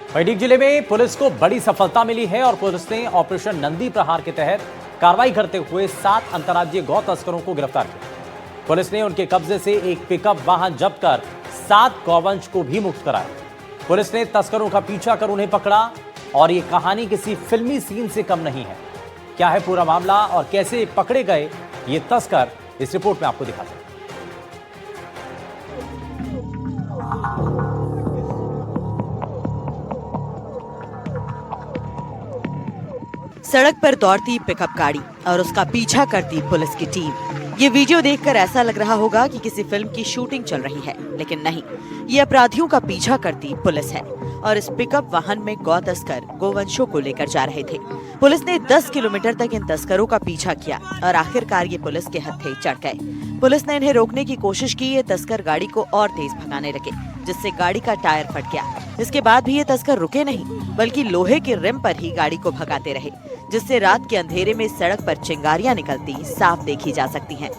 वैदिक जिले में पुलिस को बड़ी सफलता मिली है और पुलिस ने ऑपरेशन नंदी प्रहार के तहत कार्रवाई करते हुए 7 अंतर्राज्यीय गौ तस्करों को गिरफ्तार किया। पुलिस ने उनके कब्जे से एक पिकअप वाहन जब्त कर 7 गौवंश को भी मुक्त कराया। पुलिस ने तस्करों का पीछा कर उन्हें पकड़ा और ये कहानी किसी फिल्मी सीन से कम नहीं है। क्या है पूरा मामला और कैसे पकड़े गए ये तस्कर, इस रिपोर्ट में आपको दिखाते हैं। सड़क पर दौड़ती पिकअप गाड़ी और उसका पीछा करती पुलिस की टीम। ये वीडियो देखकर ऐसा लग रहा होगा कि किसी फिल्म की शूटिंग चल रही है, लेकिन नहीं, ये अपराधियों का पीछा करती पुलिस है। और इस पिकअप वाहन में गौ तस्कर गोवंशों को लेकर जा रहे थे। पुलिस ने 10 किलोमीटर तक इन तस्करों का पीछा किया और आखिरकार ये पुलिस के हत्थे चढ़ गए। पुलिस ने इन्हें रोकने की कोशिश की। ये तस्कर गाड़ी को और तेज भगाने लगे, जिससे गाड़ी का टायर फट गया। इसके बाद भी ये तस्कर रुके नहीं, बल्कि लोहे के रिम पर ही गाड़ी को भगाते रहे, जिससे रात के अंधेरे में सड़क पर चिंगारियां निकलती साफ देखी जा सकती हैं।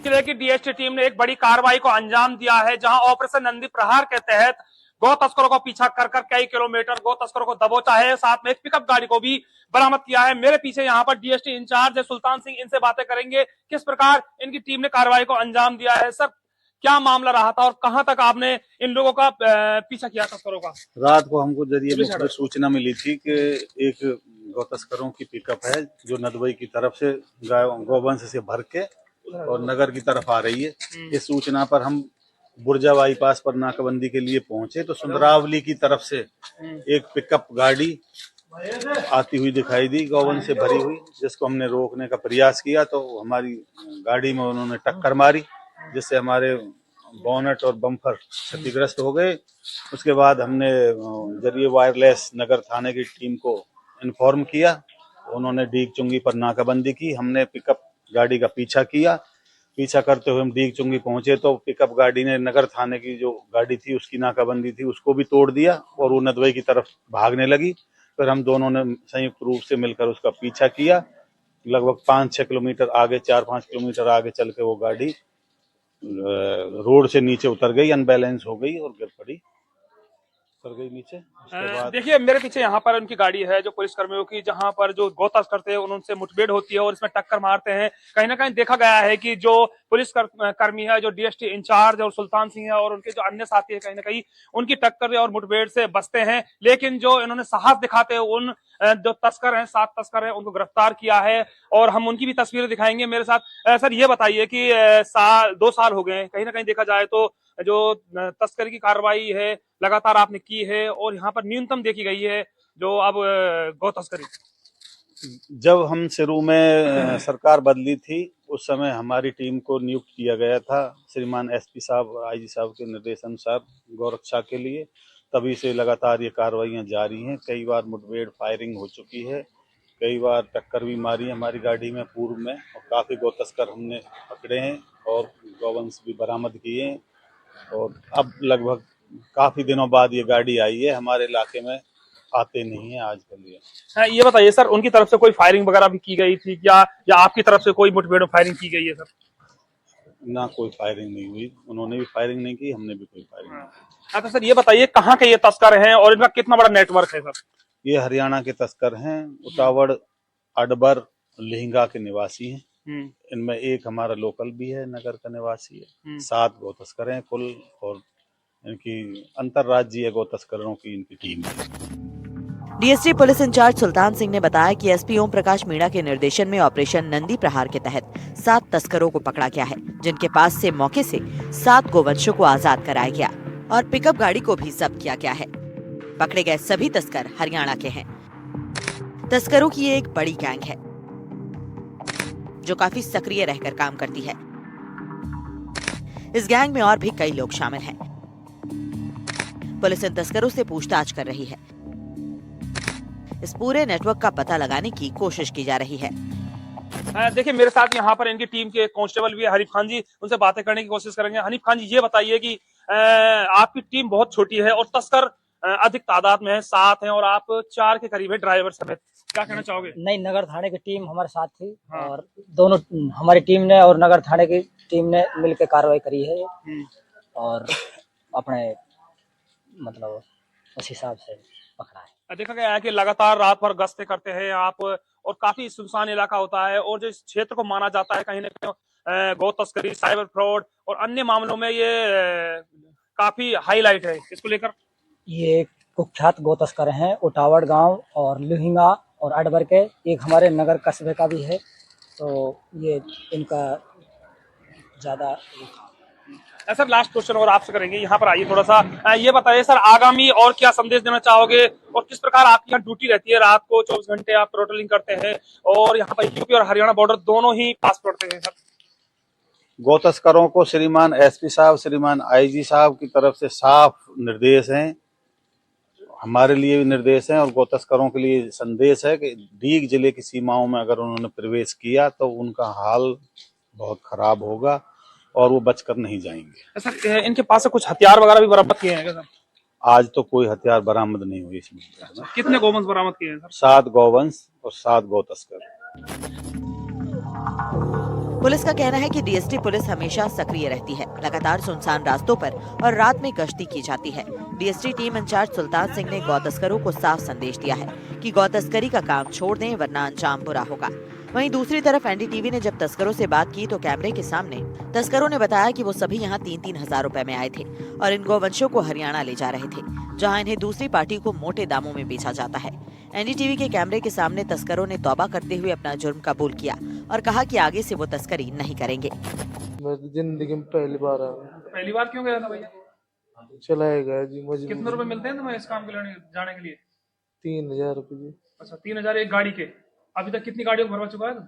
जिले की डीएसटी टीम ने एक बड़ी कार्रवाई को अंजाम दिया है, जहां ऑपरेशन नंदी प्रहार के तहत गौ तस्करों का पीछा कर कई किलोमीटर गौ तस्करों को दबोचा है। साथ में एक पिकअप गाड़ी को भी बरामद किया है। मेरे पीछे यहाँ पर डीएसटी इंचार्ज है सुल्तान सिंह, इनसे बातें करेंगे किस प्रकार इनकी टीम ने कार्रवाई को अंजाम दिया है। सर, क्या मामला रहा था और कहां तक आपने इन लोगों का पीछा किया तस्करों का? रात को हमको जरिए सूचना मिली थी कि एक गौ तस्करों की पिकअप है जो नदबई की तरफ से गौवंश से भर के और नगर की तरफ आ रही है। इस सूचना पर हम बुर्जा बाईपास पर नाकाबंदी के लिए पहुंचे तो सुंदरावली की तरफ से एक पिकअप गाड़ी आती हुई दिखाई दी, गौवंश से भरी हुई, जिसको हमने रोकने का प्रयास किया तो हमारी गाड़ी में उन्होंने टक्कर मारी, जिससे हमारे बोनट और बम्पर क्षतिग्रस्त हो गए। उसके बाद हमने जरिए वायरलेस नगर थाने की टीम को इन्फॉर्म किया। उन्होंने डीग चुंगी पर नाकाबंदी की। हमने पिकअप गाड़ी का पीछा किया। पीछा करते हुए हम डीग चुंगी पहुंचे तो पिकअप गाड़ी ने नगर थाने की जो गाड़ी थी उसकी नाकाबंदी थी उसको भी तोड़ दिया और वो नदवई की तरफ भागने लगी। फिर हम दोनों ने संयुक्त रूप से मिलकर उसका पीछा किया। लगभग 5-6 किलोमीटर आगे, 4-5 किलोमीटर आगे चल के वो गाड़ी रोड से नीचे उतर गई, अनबैलेंस हो गई और गिर पड़ी, उतर गई नीचे। उसके बाद देखिए, मेरे पीछे यहाँ पर उनकी गाड़ी है जो पुलिस कर्मियों की, जहाँ पर जो गौ तस्कर थे उनसे मुठभेड़ होती है और इसमें टक्कर मारते हैं। कहीं ना कहीं देखा गया है कि जो पुलिस कर्मी है, जो डीएसटी इंचार्ज और सुल्तान सिंह है और उनके जो अन्य साथी है, कहीं ना कहीं उनकी टक्कर और मुठभेड़ से बचते हैं। लेकिन जो इन्होंने साहस दिखाते हैं, उन जो तस्कर हैं, 7 तस्कर हैं, उनको गिरफ्तार किया है और हम उनकी भी तस्वीरें दिखाएंगे मेरे साथ। सर, ये बताइए कि 2 साल हो गए, कहीं ना कहीं देखा जाए तो जो तस्करी की कार्रवाई है लगातार आपने की है और यहाँ पर न्यूनतम देखी गई है जो अब गौ तस्करी। जब हम शुरू में सरकार बदली थी उस समय हमारी टीम को नियुक्त किया गया था श्रीमान एसपी साहब, आईजी साहब के निर्देशानुसार गौरक्षा के लिए। तभी से लगातार ये कार्रवाइयाँ जारी हैं। कई बार मुठभेड़ फायरिंग हो चुकी है, कई बार टक्कर भी मारी है हमारी गाड़ी में पूर्व में, और काफ़ी गौ तस्कर हमने पकड़े हैं और गौवंश भी बरामद किए हैं। और अब लगभग काफ़ी दिनों बाद ये गाड़ी आई है। हमारे इलाके में आते नहीं है आजकल ये। ये बताइए सर, उनकी तरफ से कोई फायरिंग वगैरह भी की गई थी क्या, या आपकी तरफ से कोई मुठभेड़ फायरिंग की गई है सर? ना, कोई फायरिंग नहीं हुई। उन्होंने भी फायरिंग नहीं की, हमने भी कोई फायरिंग नहीं की। हाँ, तो सर ये बताइए कहाँ के ये तस्कर हैं और इनका कितना बड़ा नेटवर्क है सर? ये हरियाणा के तस्कर हैं, उतावड़, अडबर, लिहिंगा के निवासी हैं। इनमें एक हमारा लोकल भी है, नगर का निवासी है। 7 गौ तस्कर हैं कुल और इनकी अंतरराज्यीय गौ तस्करों की इनकी टीम है। DST police incharge Sultan Singh ने बताया कि एसपी ओम प्रकाश मीणा के निर्देशन में ऑपरेशन नंदी प्रहार के तहत 7 तस्करों को पकड़ा गया है, जिनके पास से मौके से 7 गोवंशों को आजाद कराया गया और पिकअप गाड़ी को भी जब्त किया गया है। पकड़े गए सभी तस्कर हरियाणा के हैं। तस्करों की ये एक बड़ी गैंग है जो काफी सक्रिय रहकर काम करती है। इस गैंग में और भी कई लोग शामिल हैं। पुलिस इन तस्करों से पूछताछ कर रही है। इस पूरे नेटवर्क का पता लगाने की कोशिश की जा रही है। देखिए, मेरे साथ यहाँ पर इनकी टीम के कांस्टेबल भी है, हनीफ खान जी, उनसे बातें करने की कोशिश करेंगे। हनीफ खान जी, ये बताइए कि आपकी टीम बहुत छोटी है और तस्कर अधिक तादाद में है, 7 हैं और आप 4 के करीब है ड्राइवर समेत, क्या कहना चाहोगे? नहीं, नगर थाने की टीम हमारे साथ थी। हाँ। और दोनों हमारी टीम ने और नगर थाने की टीम ने मिलकर कार्रवाई करी है और अपने मतलब उस हिसाब से पकड़ा है। देखा गया है कि लगातार रात भर गश्तें करते हैं आप, और काफी सुनसान इलाका होता है, और जो इस क्षेत्र को माना जाता है कहीं ना कहीं गौ तस्करी, साइबर फ्रॉड और अन्य मामलों में ये काफी हाईलाइट है। इसको लेकर ये कुख्यात गो तस्कर हैं, उटावड़ गांव और लुहिंगा और अडबर के, एक हमारे नगर कस्बे का भी है। तो ये इनका ज्यादा सर लास्ट क्वेश्चन और आपसे करेंगे, यहाँ पर आइए थोड़ा सा ये बताइए सर, आगामी और क्या संदेश देना चाहोगे, और किस प्रकार आपकी यहाँ ड्यूटी रहती है? रात को 24 घंटे आप पेट्रोलिंग करते हैं, और यहाँ पर यूपी और हरियाणा बॉर्डर दोनों ही पास पड़ते हैं सर। गौ तस्करों को श्रीमान एसपी साहब, श्रीमान आईजी साहब की तरफ से साफ निर्देश हैं, हमारे लिए भी निर्देश हैं, और गौ तस्करों के लिए संदेश है कि डीग जिले की सीमाओं में अगर उन्होंने प्रवेश किया तो उनका हाल बहुत खराब होगा और वो बचकर नहीं जाएंगे। सर इनके पास से कुछ हथियार वगैरह भी बरामद किए हैं क्या सर? आज तो कोई हथियार बरामद नहीं हुई इसमें। कितने गोवंश बरामद किए हैं सर? 7 गौवंश और 7 गौ तस्कर। पुलिस का कहना है कि डीएसटी पुलिस हमेशा सक्रिय रहती है, लगातार सुनसान रास्तों पर और रात में गश्ती की जाती है। DST team incharge Sultan Singh ने गौ तस्करों को साफ संदेश दिया है कि गौ तस्करी का काम छोड़ दें वरना अंजाम बुरा होगा। वहीं दूसरी तरफ एनडीटीवी ने जब तस्करों से बात की तो कैमरे के सामने तस्करों ने बताया कि वो सभी यहाँ 3-3 हजार रुपए में आए थे और इन गौवंशों को हरियाणा ले जा रहे थे, जहाँ इन्हें दूसरी पार्टी को मोटे दामों में बेचा जाता है। एनडीटीवी के कैमरे के सामने तस्करों ने तौबा करते हुए अपना जुर्म कबूल किया और कहा कि आगे से वो तस्करी नहीं करेंगे। मैं तो जिंदगी में पहली बार आया। पहली बार क्यों गया था भैया? चलाया गया जी मुझे। कितने रुपए मिलते हैं तुम्हें इस काम के लिए जाने के लिए? 3000 रुपये जी। अच्छा 3000 एक गाड़ी के। अभी तक कितनी गाड़ियों को भरवा चुका है तू?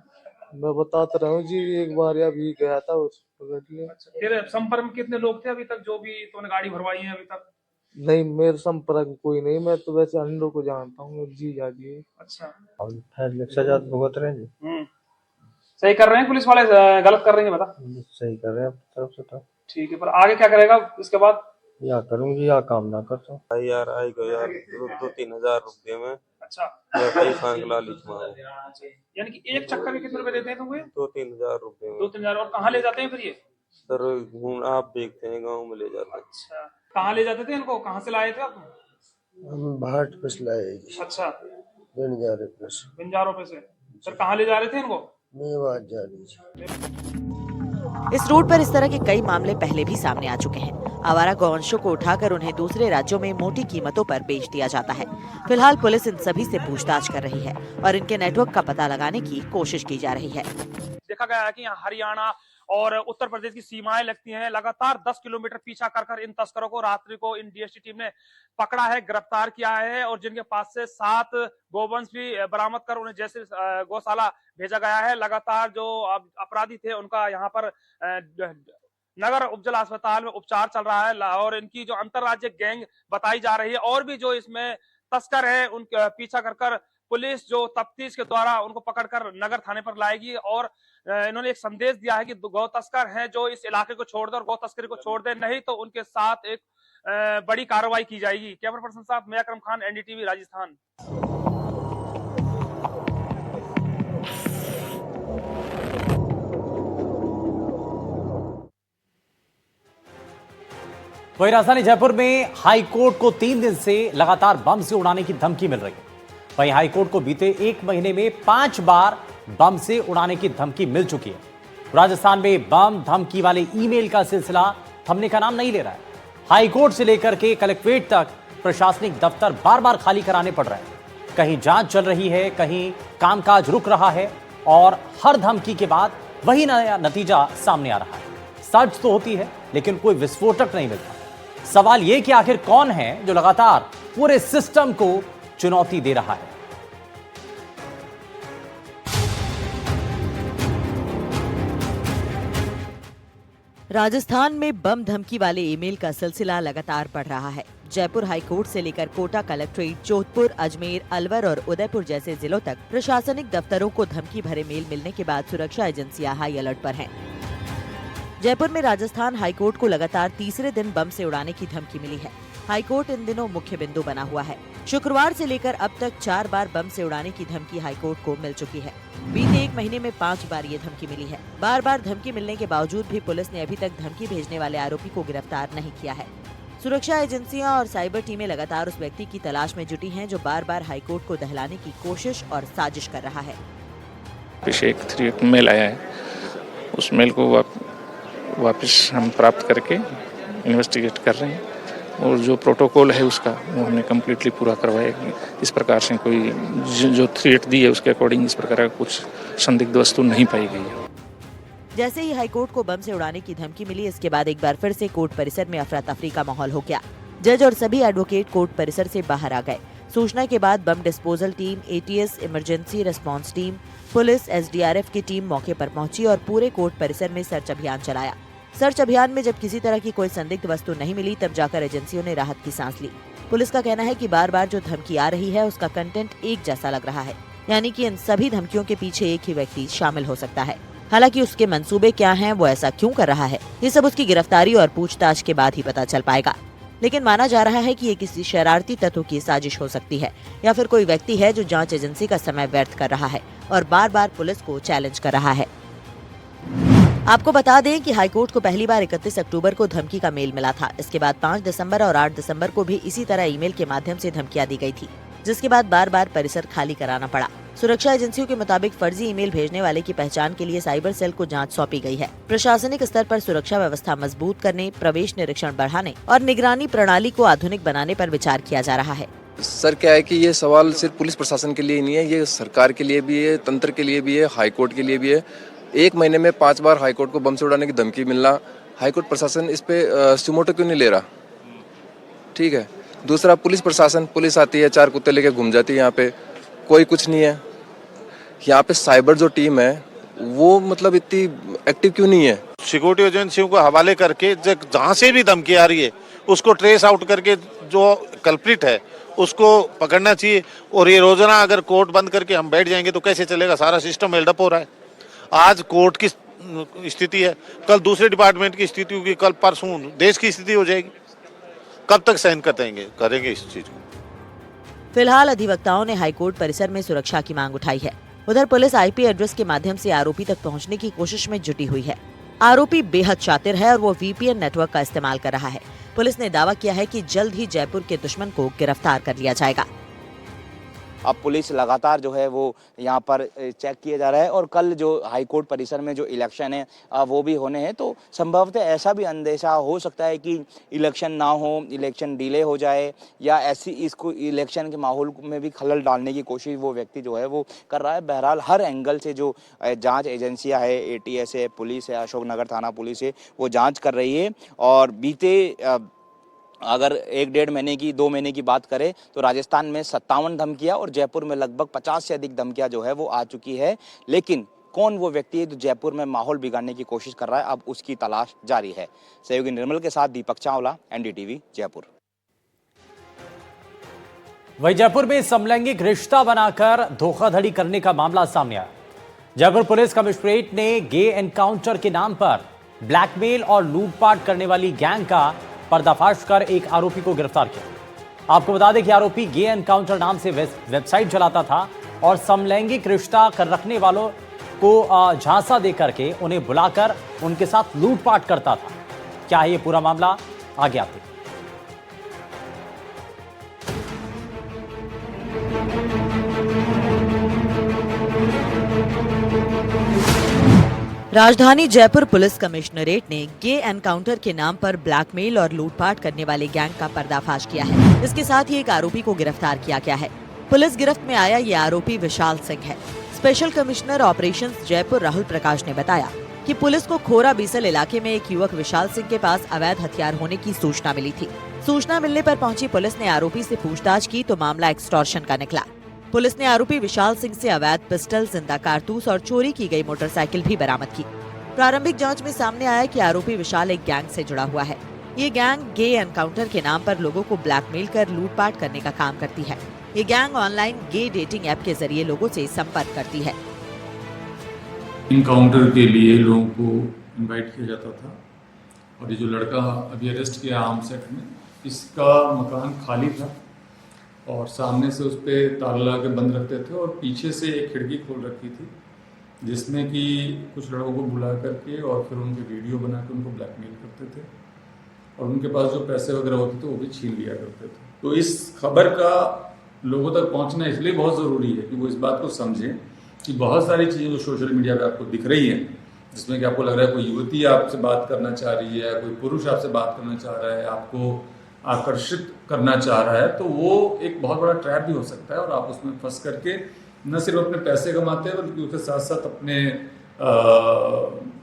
मैं बताता रहा हूँ जी, एक बार अभी गया था उस अच्छा, तेरे संपर्क में कितने लोग थे अभी तक जो भी तूने गाड़ी भरवाई है अभी तक? नहीं, मेरे संपर्क में कोई नहीं, मैं तो वैसे अंडों को जानता हूँ जी जाती है। अच्छा सजा भुगत रहे हैं जी। सही कर रहे हैं पुलिस वाले, गलत कर रहे हैं? बता। सही कर रहे हैं अपनी तरफ से तो। ठीक है, पर आगे क्या करेगा इसके बाद? या करूंगी या काम ना करता हूँ यार आएगा यार 2-3 हजार रुपये में। अच्छा यानी कि एक चक्कर में कितने रुपए देते हैं तुमको? 2-3 हजार रुपये में। 2-3 हजार। और कहाँ ले जाते हैं फिर ये? सर आप देखते हैं गाँव में ले जाते हैं। अच्छा, कहाँ ले जाते थे इनको? कहाँ से लाए थे आप? हम भाट पे लाए। अच्छा, बंजारों पे से। सर कहाँ ले जा रहे थे इनको? मेवात जा रही थी। इस रूट पर इस तरह के कई मामले पहले भी सामने आ चुके हैं। आवारा गौवंशों को उठाकर उन्हें दूसरे राज्यों में मोटी कीमतों पर बेच दिया जाता है। फिलहाल पुलिस इन सभी से पूछताछ कर रही है और इनके नेटवर्क का पता लगाने की कोशिश की जा रही है। देखा गया है कि यहाँ हरियाणा और उत्तर प्रदेश की सीमाएं लगती हैं। लगातार 10 किलोमीटर पीछा कर इन तस्करों को रात्रि को इन डीएसटी टीम ने पकड़ा है, गिरफ्तार किया है, और जिनके पास से 7 गोवंश भी बरामद कर उन्हें जैसे गौशाला भेजा गया है। लगातार जो अपराधी थे उनका यहाँ पर नगर उपजिला अस्पताल में उपचार चल रहा है, और इनकी जो अंतरराज्य गैंग बताई जा रही है, और भी जो इसमें तस्कर है उनका पीछा कर पुलिस जो तफ्तीश के द्वारा उनको पकड़कर नगर थाने पर लाएगी। और इन्होंने एक संदेश दिया है कि गौ तस्कर हैं जो इस इलाके को छोड़ दे और गौ तस्करी को छोड़ दे, नहीं तो उनके साथ एक बड़ी कार्रवाई की जाएगी। कैमरा पर्सन साहब, मैं अकरम खान, एनडीटीवी राजस्थान। वहीं राजधानी जयपुर में हाईकोर्ट को 3 दिन से लगातार बम से उड़ाने की धमकी मिल रही है। वहीं हाईकोर्ट को बीते 1 महीने में 5 बार बम से उड़ाने की धमकी मिल चुकी है। राजस्थान में बम धमकी वाले ईमेल का सिलसिला थमने का नाम नहीं ले रहा है। हाईकोर्ट से लेकर के कलेक्ट्रेट तक प्रशासनिक दफ्तर बार बार खाली कराने पड़ रहे हैं। कहीं जांच चल रही है, कहीं कामकाज रुक रहा है, और हर धमकी के बाद वही नया नतीजा सामने आ रहा है। सर्च तो होती है लेकिन कोई विस्फोटक नहीं मिलता। सवाल यह कि आखिर कौन है जो लगातार पूरे सिस्टम को चुनौती दे रहा है। राजस्थान में बम धमकी वाले ईमेल का सिलसिला लगातार बढ़ रहा है। जयपुर हाईकोर्ट से लेकर कोटा कलेक्ट्रेट, जोधपुर, अजमेर, अलवर और उदयपुर जैसे जिलों तक प्रशासनिक दफ्तरों को धमकी भरे मेल मिलने के बाद सुरक्षा एजेंसियां हाई अलर्ट पर हैं। जयपुर में राजस्थान हाईकोर्ट को लगातार तीसरे दिन बम से उड़ाने की धमकी मिली है। हाईकोर्ट इन दिनों मुख्य बिंदु बना हुआ है। शुक्रवार से लेकर अब तक 4 बार बम से उड़ाने की धमकी हाईकोर्ट को मिल चुकी है। बीते 1 महीने में 5 बार ये धमकी मिली है। बार बार धमकी मिलने के बावजूद भी पुलिस ने अभी तक धमकी भेजने वाले आरोपी को गिरफ्तार नहीं किया है। सुरक्षा एजेंसियां और साइबर टीमें लगातार उस व्यक्ति की तलाश में जुटी हैं जो बार बार हाईकोर्ट को दहलाने की कोशिश और साजिश कर रहा है। अभिषेक 3 मेल आया है, उस मेल को वापस हम प्राप्त करके इन्वेस्टिगेट कर रहे हैं और जो प्रोटोकॉल है उसका वो हमने कम्प्लीटली पूरा करवाया। इस प्रकार से कोई जो थ्रेट दी है उसके अकॉर्डिंग इस प्रकार का कुछ संदिग्ध वस्तु नहीं पाई गई है। जैसे ही हाईकोर्ट को बम से उड़ाने की धमकी मिली, इसके बाद एक बार फिर से कोर्ट परिसर में अफरा तफरी का माहौल हो गया। जज और सभी एडवोकेट कोर्ट परिसर से बाहर आ गए। सूचना के बाद bomb disposal team, ATS, emergency response team, police, SDRF की टीम मौके पर पहुंची और पूरे कोर्ट परिसर में सर्च अभियान चलाया। सर्च अभियान में जब किसी तरह की कोई संदिग्ध वस्तु नहीं मिली, तब जाकर एजेंसियों ने राहत की सांस ली। पुलिस का कहना है कि बार बार जो धमकी आ रही है उसका कंटेंट एक जैसा लग रहा है, यानी कि इन सभी धमकियों के पीछे एक ही व्यक्ति शामिल हो सकता है। हालांकि उसके मंसूबे क्या हैं, वो ऐसा क्यों कर रहा है, ये सब उसकी गिरफ्तारी और पूछताछ के बाद ही पता चल पाएगा। लेकिन माना जा रहा है कि ये किसी शरारती तत्व की साजिश हो सकती है या फिर कोई व्यक्ति है जो जांच एजेंसी का समय व्यर्थ कर रहा है और बार बार पुलिस को चैलेंज कर रहा है। आपको बता दें कि हाईकोर्ट को पहली बार 31 अक्टूबर को धमकी का मेल मिला था। इसके बाद 5 दिसंबर और 8 दिसंबर को भी इसी तरह ईमेल के माध्यम से धमकियां दी गई थी, जिसके बाद बार बार परिसर खाली कराना पड़ा। सुरक्षा एजेंसियों के मुताबिक फर्जी ईमेल भेजने वाले की पहचान के लिए साइबर सेल को जांच सौंपी गई है। प्रशासनिक स्तर पर सुरक्षा व्यवस्था मजबूत करने, प्रवेश निरीक्षण बढ़ाने और निगरानी प्रणाली को आधुनिक बनाने पर विचार किया जा रहा है। सर क्या है कि ये सवाल सिर्फ पुलिस प्रशासन के लिए ही नहीं है, ये सरकार के लिए भी है, तंत्र के लिए भी है, हाईकोर्ट के लिए भी है। 1 महीने में 5 बार हाईकोर्ट को बम से उड़ाने की धमकी मिलना, हाईकोर्ट प्रशासन इस पे सुमोटो क्यों नहीं ले रहा? ठीक है। दूसरा, पुलिस प्रशासन, पुलिस आती है 4 कुत्ते लेके घूम जाती है, यहाँ पे कोई कुछ नहीं है। यहाँ पे साइबर जो टीम है वो मतलब इतनी एक्टिव क्यों नहीं है? सिक्योरिटी एजेंसियों को हवाले करके जहाँ से भी धमकी आ रही है उसको ट्रेस आउट करके जो कल्प्रिट है उसको पकड़ना चाहिए। और ये रोजाना अगर कोर्ट बंद करके हम बैठ जाएंगे तो कैसे चलेगा? सारा सिस्टम हेल्डअप हो रहा है। आज कोर्ट की स्थिति है, कल दूसरे डिपार्टमेंट की स्थिति होगी, कल परसों देश की स्थिति हो जाएगी। कब तक सहन करेंगे इस चीज को? फिलहाल अधिवक्ताओं ने हाईकोर्ट परिसर में सुरक्षा की मांग उठाई है। उधर पुलिस आईपी एड्रेस के माध्यम से आरोपी तक पहुंचने की कोशिश में जुटी हुई है। आरोपी बेहद शातिर है और वो वीपीएन नेटवर्क का इस्तेमाल कर रहा है। पुलिस ने दावा किया है कि जल्द ही जयपुर के दुश्मन को गिरफ्तार कर लिया जाएगा। अब पुलिस लगातार जो है वो यहाँ पर चेक किया जा रहा है और कल जो हाईकोर्ट परिसर में जो इलेक्शन है वो भी होने हैं, तो संभवतः ऐसा भी अंदेशा हो सकता है कि इलेक्शन ना हो, इलेक्शन डिले हो जाए या ऐसी इसको इलेक्शन के माहौल में भी खलल डालने की कोशिश वो व्यक्ति जो है वो कर रहा है। बहरहाल हर एंगल से जो जांच एजेंसियां है, एटीएस है, पुलिस है, अशोकनगर थाना पुलिस है, वो जाँच कर रही है। और बीते अगर 1-1.5 महीने की 2 महीने की बात करें तो राजस्थान में 57 धमकियां और जयपुर में लगभग 50 से अधिक धमकियां जो है वो आ चुकी है। लेकिन कौन वो व्यक्ति है जो जयपुर में माहौल बिगाड़ने की कोशिश कर रहा है, अब उसकी तलाश जारी है। सहयोगी निर्मल के साथ दीपक चावला, एनडीटीवी जयपुर। वहीं जयपुर में समलैंगिक रिश्ता बनाकर धोखाधड़ी करने का मामला सामने आया। जयपुर पुलिस कमिश्नरेट ने गे एनकाउंटर के नाम पर ब्लैकमेल और लूटपाट करने वाली गैंग का पर्दाफाश कर एक आरोपी को गिरफ्तार किया। आपको बता दें कि आरोपी गे एनकाउंटर नाम से वेबसाइट चलाता था और समलैंगिक रिश्ता कर रखने वालों को झांसा देकर के उन्हें बुलाकर उनके साथ लूटपाट करता था। क्या है ये पूरा मामला, आगे आते हैं। राजधानी जयपुर पुलिस कमिश्नरेट ने गे एनकाउंटर के नाम पर ब्लैकमेल और लूटपाट करने वाले गैंग का पर्दाफाश किया है। इसके साथ ही एक आरोपी को गिरफ्तार किया गया है। पुलिस गिरफ्त में आया ये आरोपी विशाल सिंह है। Special commissioner operations Jaipur Rahul Prakash ने बताया कि पुलिस को खोरा बीसल इलाके में एक युवक विशाल सिंह के पास अवैध हथियार होने की सूचना मिली थी। सूचना मिलने पर पहुंची पुलिस ने आरोपी से पूछताछ की तो मामला एक्सटॉर्शन का निकला। पुलिस ने आरोपी विशाल सिंह से अवैध पिस्टल, जिंदा कारतूस और चोरी की गई मोटरसाइकिल भी बरामद की। प्रारंभिक जांच में सामने आया कि आरोपी विशाल एक गैंग से जुड़ा हुआ है। ये गैंग गे एनकाउंटर के नाम पर लोगों को ब्लैकमेल कर लूटपाट करने का काम करती है। ये gang online gay dating app के जरिए लोगों से संपर्क करती है। इनकाउंटर के लिए लोगों को इनवाइट किया जाता था और ये जो लड़का अभी अरेस्ट किया आर्म सेट में, इसका मकान खाली था और सामने से उस पर ताला लगा के बंद रखते थे और पीछे से एक खिड़की खोल रखी थी जिसमें कि कुछ लड़कों को बुला करके और फिर उनके वीडियो बना के उनको ब्लैकमेल करते थे और उनके पास जो पैसे वगैरह होते थे वो भी छीन लिया करते थे। तो इस खबर का लोगों तक पहुंचना इसलिए बहुत ज़रूरी है कि वो इस बात को समझें कि बहुत सारी चीज़ें जो सोशल मीडिया पे आपको दिख रही हैं, जिसमें कि आपको लग रहा है कोई युवती आपसे बात करना चाह रही है, कोई पुरुष आपसे बात करना चाह रहा है, आपको आकर्षित करना चाह रहा है, तो वो एक बहुत बड़ा ट्रैप भी हो सकता है और आप उसमें फंस करके न सिर्फ अपने पैसे कमाते हैं बल्कि उसके साथ साथ अपने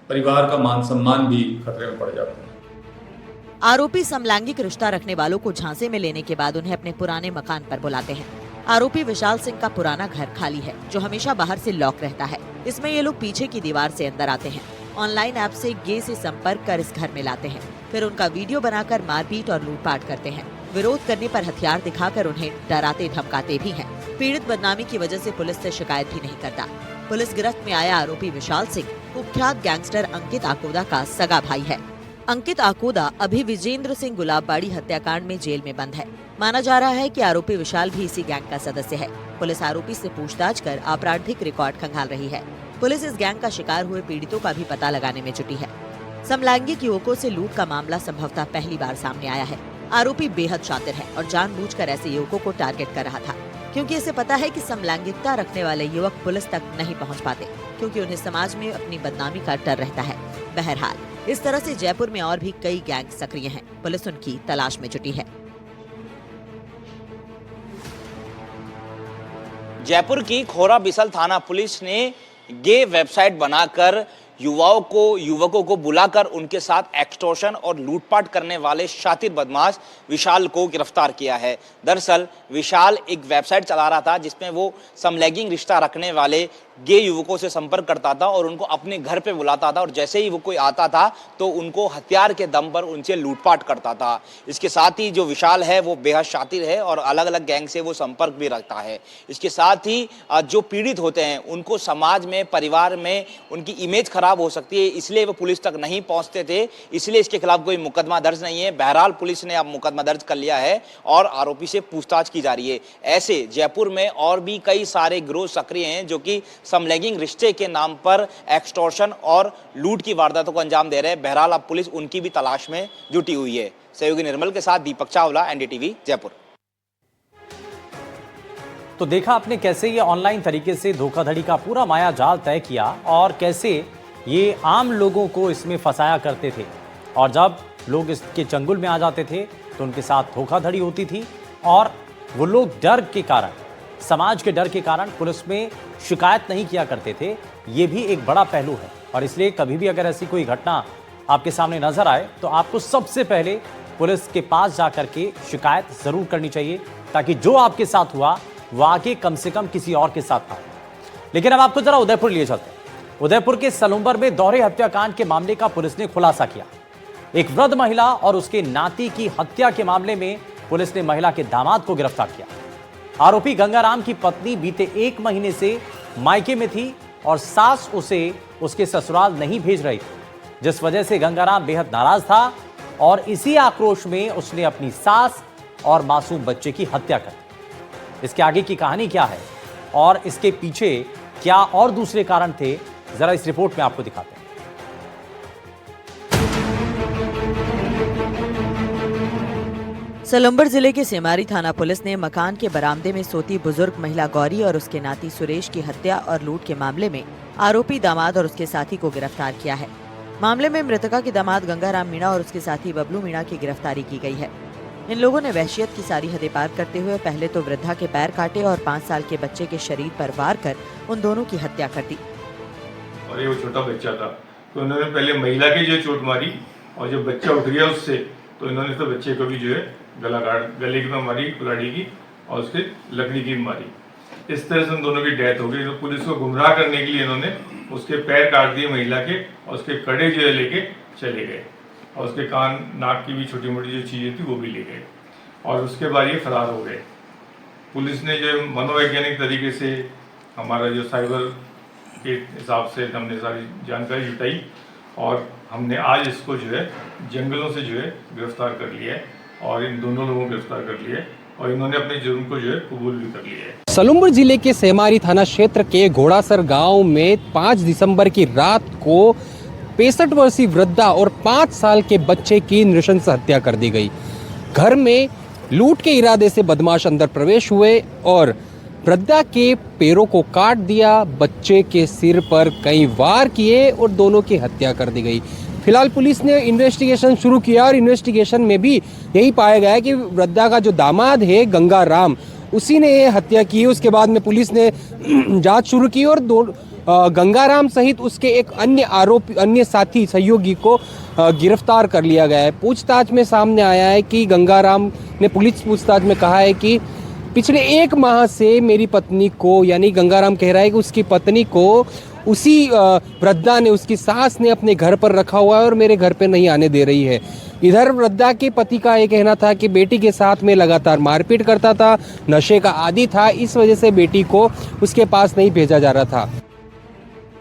परिवार का मान सम्मान भी खतरे में पड़ जाता है। आरोपी समलैंगिक रिश्ता रखने वालों को झांसे में लेने के बाद उन्हें अपने पुराने मकान पर बुलाते हैं। आरोपी विशाल सिंह का पुराना घर खाली है, जो हमेशा बाहर से लॉक रहता है। इसमें ये लोग पीछे की दीवार से अंदर आते हैं, ऑनलाइन ऐप से गे से संपर्क कर इस घर में लाते हैं, फिर उनका वीडियो बनाकर मारपीट और लूटपाट करते हैं। विरोध करने पर हथियार दिखाकर उन्हें डराते धमकाते भी हैं। पीड़ित बदनामी की वजह से पुलिस से शिकायत भी नहीं करता। पुलिस गिरफ्त में आया आरोपी विशाल सिंह कुख्यात गैंगस्टर अंकित आकोदा का सगा भाई है। अंकित आकोदा अभी विजेंद्र सिंह गुलाबबाड़ी हत्याकांड में जेल में बंद है। माना जा रहा है कि आरोपी विशाल भी इसी गैंग का सदस्य है। पुलिस आरोपी से पूछताछ कर आपराधिक रिकॉर्ड खंगाल रही है। पुलिस इस गैंग का शिकार हुए पीड़ितों का भी पता लगाने में जुटी है। समलैंगिक युवकों से लूट का मामला संभवतः पहली बार सामने आया है। आरोपी बेहद शातिर है और जानबूझकर ऐसे युवकों को टारगेट कर रहा था, क्योंकि इसे पता है कि समलैंगिकता रखने वाले युवक पुलिस तक नहीं पहुंच पाते, क्योंकि उन्हें समाज में अपनी बदनामी का डर रहता है। बहरहाल, इस तरह से जयपुर में और भी कई गैंग सक्रिय हैं। पुलिस उनकी तलाश में जुटी है। जयपुर की खोरा बिसल थाना पुलिस ने गे वेबसाइट बनाकर युवकों को बुलाकर उनके साथ एक्सटॉर्शन और लूटपाट करने वाले शातिर बदमाश विशाल को गिरफ्तार किया है। दरअसल विशाल एक वेबसाइट चला रहा था जिसमें वो समलैंगिक रिश्ता रखने वाले गे युवकों से संपर्क करता था और उनको अपने घर पे बुलाता था, और जैसे ही वो कोई आता था तो उनको हथियार के दम पर उनसे लूटपाट करता था। इसके साथ ही जो विशाल है वो बेहद शातिर है और अलग अलग गैंग से वो संपर्क भी रखता है। इसके साथ ही जो पीड़ित होते हैं उनको समाज में, परिवार में उनकी इमेज खराब हो सकती है, इसलिए वो पुलिस तक नहीं पहुंचते थे, इसलिए इसके खिलाफ कोई मुकदमा दर्ज नहीं है। बहरहाल पुलिस ने अब मुकदमा दर्ज कर लिया है और आरोपी से पूछताछ की जा रही है। ऐसे जयपुर में और भी कई सारे गिरोह सक्रिय हैं जो कि समलैंगिक रिश्ते के नाम पर एक्सटॉर्शन और लूट की वारदातों को अंजाम दे रहे हैं। बहरहाल अब पुलिस उनकी भी तलाश में जुटी हुई है। सहयोगी निर्मल के साथ दीपक चावला, एनडीटीवी जयपुर। तो देखा आपने कैसे ये ऑनलाइन तरीके से धोखाधड़ी का पूरा माया जाल तय किया और कैसे ये आम लोगों को इसमें फंसाया करते थे, और जब लोग इसके चंगुल में आ जाते थे तो उनके साथ धोखाधड़ी होती थी और वो लोग डर के कारण, समाज के डर के कारण पुलिस में शिकायत नहीं किया करते थे। ये भी एक बड़ा पहलू है और इसलिए कभी भी अगर ऐसी कोई घटना आपके सामने नजर आए तो आपको सबसे पहले पुलिस के पास जाकर के शिकायत जरूर करनी चाहिए, ताकि जो आपके साथ हुआ वो आगे कम से कम किसी और के साथ ना हो। लेकिन अब आपको जरा उदयपुर लिए चलते हैं। उदयपुर के सलूम्बर में दोहरे हत्याकांड के मामले का पुलिस ने खुलासा किया। एक वृद्ध महिला और उसके नाती की हत्या के मामले में पुलिस ने महिला के दामाद को गिरफ्तार किया। आरोपी गंगाराम की पत्नी बीते 1 महीने से मायके में थी और सास उसे उसके ससुराल नहीं भेज रही थी, जिस वजह से गंगाराम बेहद नाराज था और इसी आक्रोश में उसने अपनी सास और मासूम बच्चे की हत्या कर दी। इसके आगे की कहानी क्या है और इसके पीछे क्या और दूसरे कारण थे, जरा इस रिपोर्ट में आपको दिखाते हैं। सलूम्बर जिले के सेमारी थाना पुलिस ने मकान के बरामदे में सोती बुजुर्ग महिला गौरी और उसके नाती सुरेश की हत्या और लूट के मामले में आरोपी दामाद और उसके साथी को गिरफ्तार किया है। मामले में मृतका के दामाद गंगाराम मीणा और उसके साथी बबलू मीणा की गिरफ्तारी की गई है। इन लोगों ने वहशियत की सारी हदें पार करते हुए पहले तो वृद्धा के पैर काटे और 5 साल के बच्चे के शरीर पर वार कर उन दोनों की हत्या कर दी। और ये वो छोटा बच्चा था तो उन्होंने पहले महिला की जो चोट मारी और जब बच्चा उठ गया उससे तो इन्होंने तो बच्चे को भी जो है गले की मारी, कुल्हाड़ी की और उसके लकड़ी की मारी। इस तरह से उन दोनों की डेथ हो गई। तो पुलिस को गुमराह करने के लिए इन्होंने उसके पैर काट दिए महिला के और उसके कड़े जो है लेके चले गए और उसके कान, नाक की भी छोटी मोटी जो चीज़ें थी वो भी ले गए और उसके बाद ये फरार हो गए। पुलिस ने जो मनोवैज्ञानिक तरीके से हमारा जो साइबर के हिसाब से हमने सारी जानकारी जुटाई और हमने आज इसको जो है जंगलों से जो है गिरफ्तार कर लिया है और इन दोनों लोगों को गिरफ्तार कर लिया है और इन्होंने अपने जुर्म को जो है कबूल भी कर लिया है। सलूम्बर जिले के सेमारी थाना क्षेत्र के घोड़ासर गांव में 5 दिसंबर की रात को 65 वर्षीय वृद्धा और 5 साल के बच्चे की नृशंस हत्या कर दी गई। घर में लूट के इरादे से बदमाश अंदर प्रवेश हुए और वृद्धा के पैरों को काट दिया, बच्चे के सिर पर कई वार किए और दोनों की हत्या कर दी गई। फिलहाल पुलिस ने इन्वेस्टिगेशन शुरू किया और इन्वेस्टिगेशन में भी यही पाया गया है कि वृद्धा का जो दामाद है गंगाराम, उसी ने ये हत्या की। उसके बाद में पुलिस ने जांच शुरू की और गंगाराम सहित उसके एक अन्य साथी सहयोगी को गिरफ्तार कर लिया गया है। पूछताछ में सामने आया है कि गंगाराम ने पुलिस पूछताछ में कहा है कि पिछले 1 माह से मेरी पत्नी को, यानी गंगाराम कह रहा है कि उसकी पत्नी को उसी वृद्धा ने, उसकी सास ने अपने घर पर रखा हुआ है और मेरे घर पे नहीं आने दे रही है। इधर वृद्धा के पति का ये कहना था कि बेटी के साथ में लगातार मारपीट करता था, नशे का आदी था, इस वजह से बेटी को उसके पास नहीं भेजा जा रहा था।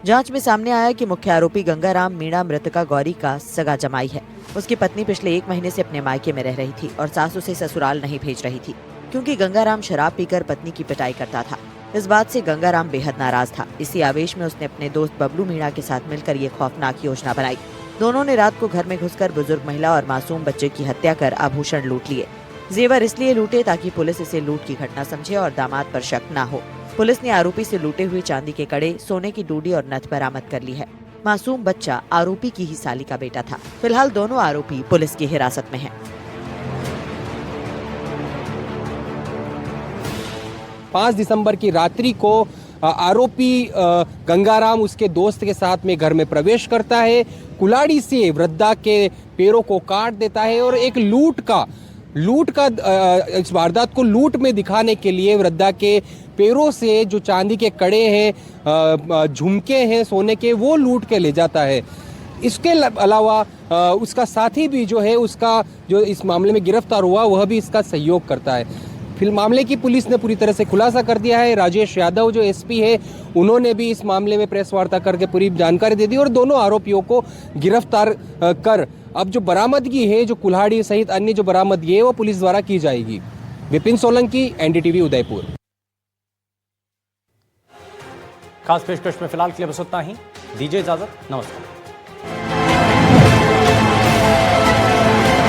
जांच में सामने आया कि मुख्य आरोपी गंगाराम मीणा मृतका गौरी का सगा जमाई है। उसकी पत्नी पिछले 1 महीने से अपने मायके में रह रही थी और सास उसे ससुराल नहीं भेज रही थी, क्योंकि गंगाराम शराब पीकर पत्नी की पिटाई करता था। इस बात से गंगाराम बेहद नाराज था। इसी आवेश में उसने अपने दोस्त बबलू मीणा के साथ मिलकर ये खौफनाक योजना बनाई। दोनों ने रात को घर में घुसकर बुजुर्ग महिला और मासूम बच्चे की हत्या कर आभूषण लूट लिए। जेवर इसलिए लूटे ताकि पुलिस इसे लूट की घटना समझे और दामाद पर शक न हो। पुलिस ने आरोपी से लूटे हुए चांदी के कड़े, सोने की डूडी और नथ बरामद कर ली है। मासूम बच्चा आरोपी की ही साली का बेटा था। फिलहाल दोनों आरोपी पुलिस की हिरासत में हैं। 5 दिसंबर की रात्रि को आरोपी गंगाराम उसके दोस्त के साथ में घर में प्रवेश करता है, कुल्हाड़ी से वृद्धा के पैरों को काट देता है और एक लूट का इस वारदात को लूट में दिखाने के लिए वृद्धा के पैरों से जो चांदी के कड़े हैं, झुमके हैं सोने के, वो लूट के ले जाता है। इसके अलावा उसका साथी भी जो है, उसका जो इस मामले में गिरफ्तार हुआ, वह भी इसका सहयोग करता है। फिर मामले की पुलिस ने पूरी तरह से खुलासा कर दिया है। राजेश यादव जो एसपी है, उन्होंने भी इस मामले में प्रेस वार्ता करके पूरी जानकारी दे दी और दोनों आरोपियों को गिरफ्तार कर अब जो बरामदगी है, जो कुल्हाड़ी सहित अन्य जो बरामदगी है, वो पुलिस द्वारा की जाएगी। विपिन सोलंकी, एनडीटीवी उदयपुर। खास पेशकश में फिलहाल के लिए बस उतना ही। दीजिए इजाजत, नमस्कार।